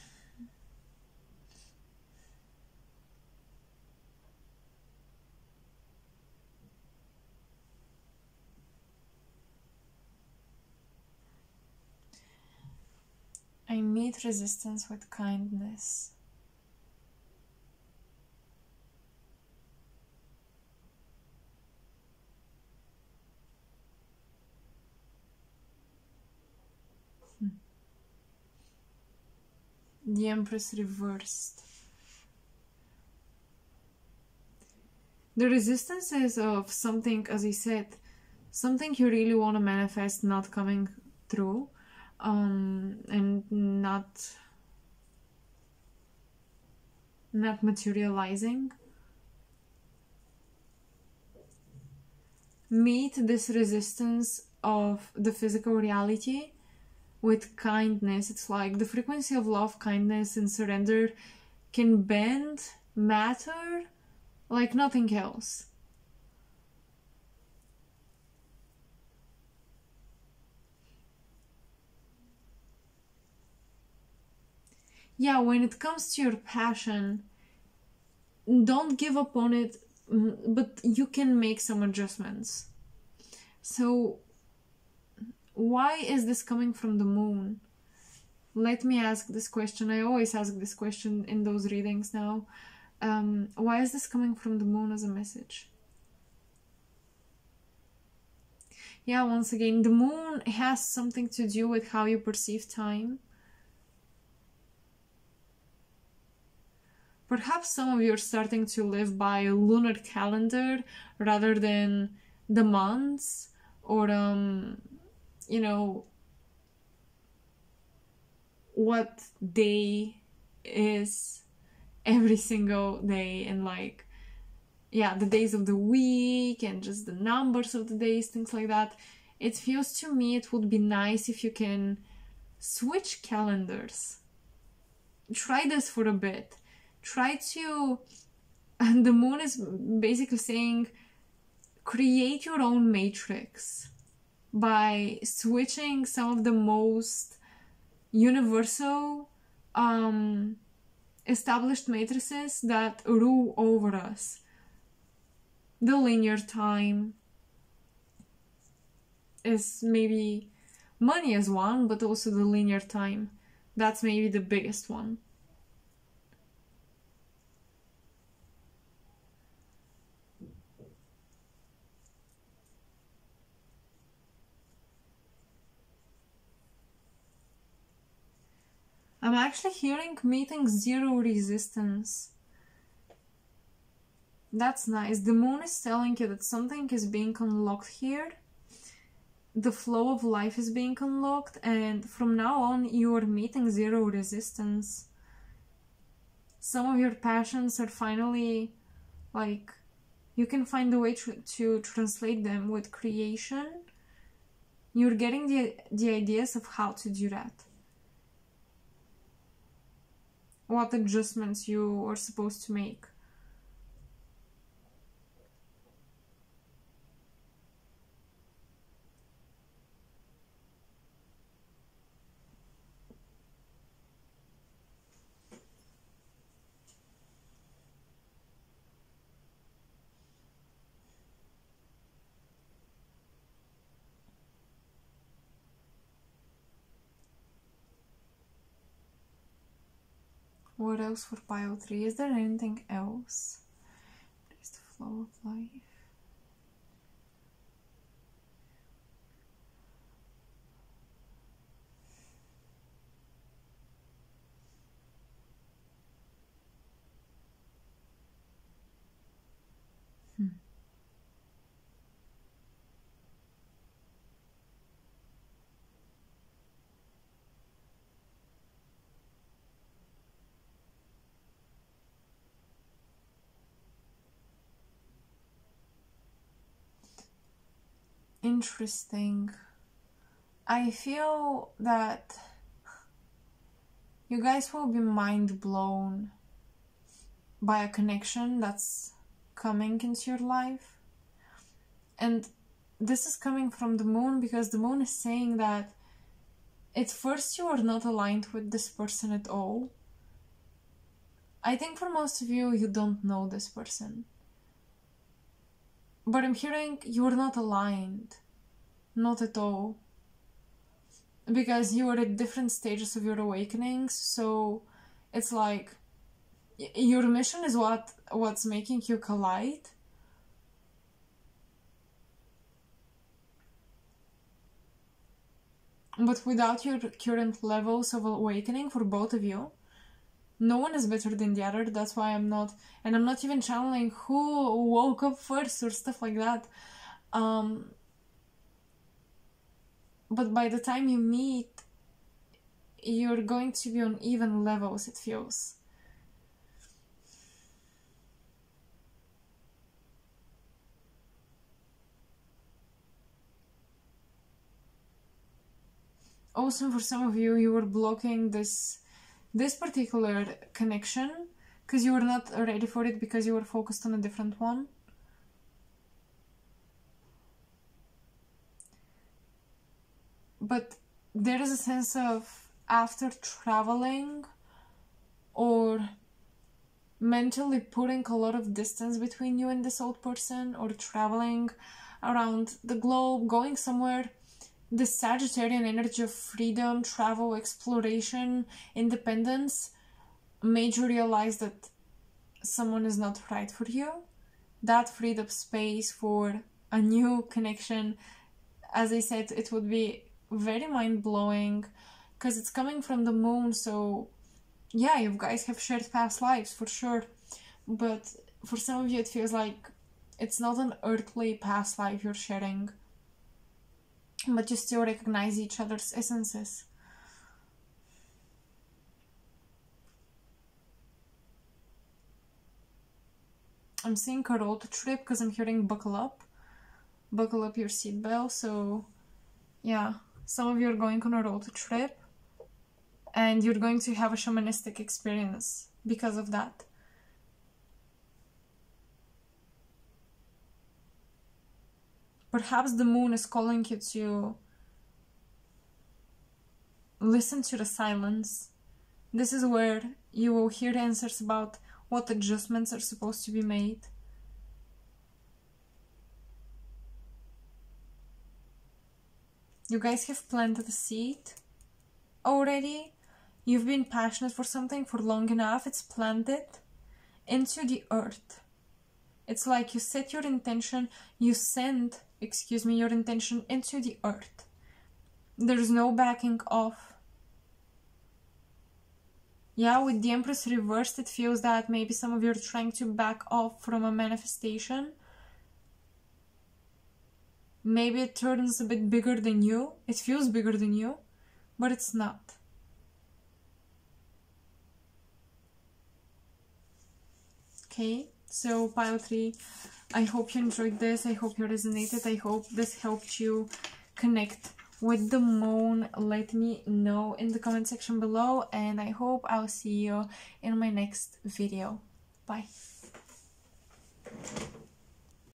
I meet resistance with kindness. The Empress reversed. The resistance is of something, as I said, something you really want to manifest not coming through, and not materializing. Meet this resistance of the physical reality with kindness. It's like the frequency of love, kindness, and surrender can bend matter like nothing else. Yeah, when it comes to your passion, don't give up on it, but you can make some adjustments. So why is this coming from the moon? Let me ask this question. I always ask this question in those readings now. Why is this coming from the moon as a message? Yeah, once again, the moon has something to do with how you perceive time. Perhaps some of you are starting to live by a lunar calendar rather than the months, or you know, what day is every single day, and like, yeah, the days of the week and just the numbers of the days, things like that. It feels to me it would be nice if you can switch calendars. Try this for a bit. Try to, and the moon is basically saying, create your own matrix by switching some of the most universal established matrices that rule over us. The linear time is maybe, money is one, but also the linear time. That's maybe the biggest one. I'm actually hearing meeting zero resistance. That's nice. The moon is telling you that something is being unlocked here. The flow of life is being unlocked, and from now on you are meeting zero resistance. Some of your passions are finally, like, you can find a way to translate them with creation. You're getting the ideas of how to do that. What adjustments you are supposed to make. What else for pile 3? Is there anything else? There's the flow of life. Interesting. I feel that you guys will be mind blown by a connection that's coming into your life. And this is coming from the moon, because the moon is saying that at first you are not aligned with this person at all. I think for most of you, you don't know this person. But I'm hearing you're not aligned. Not at all. Because you are at different stages of your awakenings, so it's like your mission is what's making you collide. But without your current levels of awakening for both of you, no one is better than the other. That's why I'm not even channeling who woke up first or stuff like that. But by the time you meet, you're going to be on even levels, it feels. Also, for some of you, you were blocking this particular connection because you were not ready for it, because you were focused on a different one. But there is a sense of, after traveling or mentally putting a lot of distance between you and this old person, or traveling around the globe, going somewhere, the Sagittarian energy of freedom, travel, exploration, independence made you realize that someone is not right for you. That freed up space for a new connection. As I said, it would be very mind-blowing because it's coming from the moon, so yeah, you guys have shared past lives for sure, but for some of you it feels like it's not an earthly past life you're sharing, but you still recognize each other's essences. I'm seeing a road trip because I'm hearing buckle up your seatbelt. So yeah, some of you are going on a road trip and you're going to have a shamanistic experience because of that. Perhaps the moon is calling you to listen to the silence. This is where you will hear answers about what adjustments are supposed to be made. You guys have planted a seed already. You've been passionate for something for long enough. It's planted into the earth. It's like you set your intention, you send, your intention into the earth. There's no backing off. Yeah, with the Empress reversed, it feels that maybe some of you are trying to back off from a manifestation. Maybe it turns a bit bigger than you. It feels bigger than you, but it's not. Okay, so pile 3, I hope you enjoyed this. I hope you resonated. I hope this helped you connect with the moon. Let me know in the comment section below, and I hope I'll see you in my next video. Bye.